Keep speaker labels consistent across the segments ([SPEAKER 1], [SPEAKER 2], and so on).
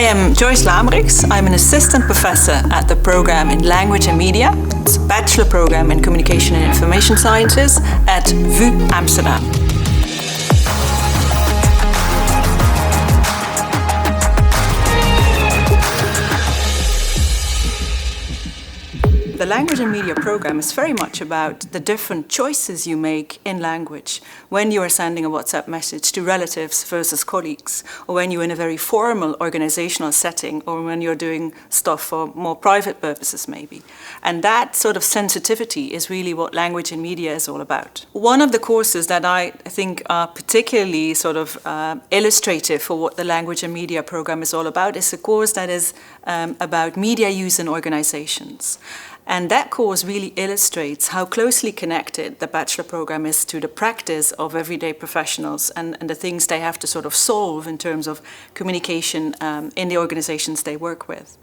[SPEAKER 1] I am Joyce Lamerichs. I'm an assistant professor at the program in Language and Media. It's a bachelor program in Communication and Information Sciences at VU Amsterdam. The Language and Media program is very much about the different choices you make in language when you are sending a WhatsApp message to relatives versus colleagues, or when you're in a very formal organizational setting, or when you're doing stuff for more private purposes maybe. And that sort of sensitivity is really what Language and Media is all about. One of the courses that I think are particularly sort of illustrative for what the Language and Media program is all about is a course that is about media use in organizations. And that course really illustrates how closely connected the bachelor program is to the practice of everyday professionals and the things they have to sort of solve in terms of communication in the organizations they work with.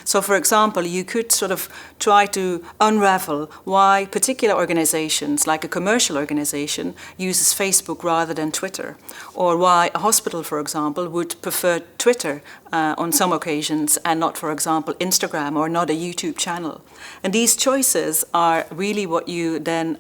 [SPEAKER 1] So, for example, you could sort of try to unravel why particular organizations, like a commercial organization, uses Facebook rather than Twitter, or why a hospital, for example, would prefer Twitter on some occasions and not, for example, Instagram or not a YouTube channel. And these choices are really what you then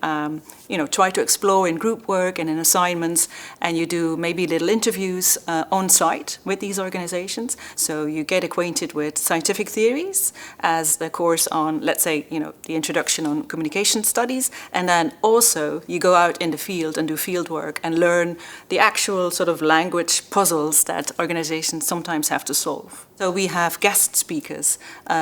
[SPEAKER 1] try to explore in group work and in assignments, and you do maybe little interviews on site with these organizations. So you get acquainted with scientific theories as the course on, let's say, the introduction on communication studies, and then also you go out in the field and do field work and learn the actual sort of language puzzles that organizations sometimes have to solve. So we have guest speakers,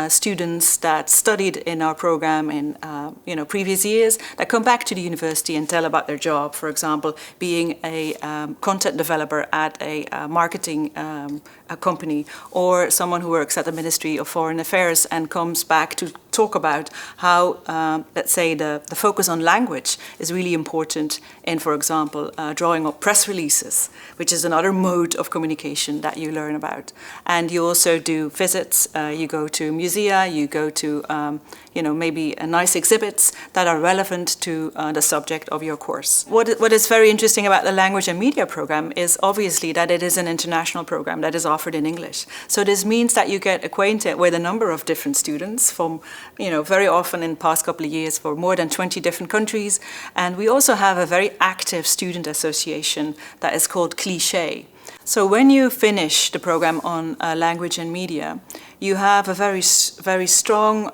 [SPEAKER 1] students that studied in our program in previous years that come back to the university and tell about their job. For example, being a content developer at a marketing a company, or someone who works at the Ministry of Foreign Affairs and comes back to talk about how, let's say, the focus on language is really important in, for example, drawing up press releases, which is another mode of communication that you learn about. And you also do visits, you go to musea, you go to maybe nice exhibits that are relevant to the subject of your course. What is very interesting about the Language and Media program is obviously that it is an international program that is offered in English. So this means that you get acquainted with a number of different students from, very often in the past couple of years for more than 20 different countries. And we also have a very active student association that is called Cliché. So when you finish the program on Language and Media, you have a very strong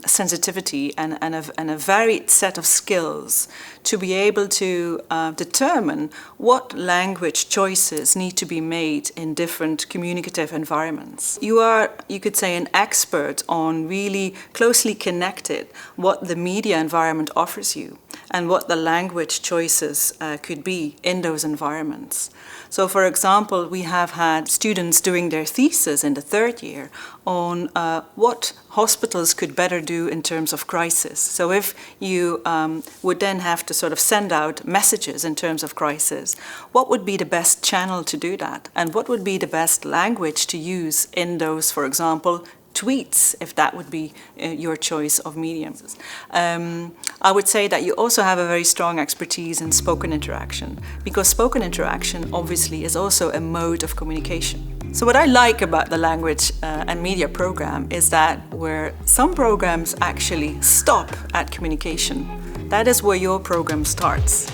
[SPEAKER 1] sensitivity and a varied set of skills to be able to determine what language choices need to be made in different communicative environments. You are, you could say, an expert on really closely connected what the media environment offers you and what the language choices could be in those environments. So, for example, we have had students doing their thesis in the third year on what hospitals could better do in terms of crisis. So if you would then have to sort of send out messages in terms of crisis, what would be the best channel to do that? And what would be the best language to use in those, for example, tweets, if that would be your choice of mediums. I would say that you also have a very strong expertise in spoken interaction, because spoken interaction obviously is also a mode of communication. So what I like about the Language and Media program is that where some programs actually stop at communication, that is where your program starts.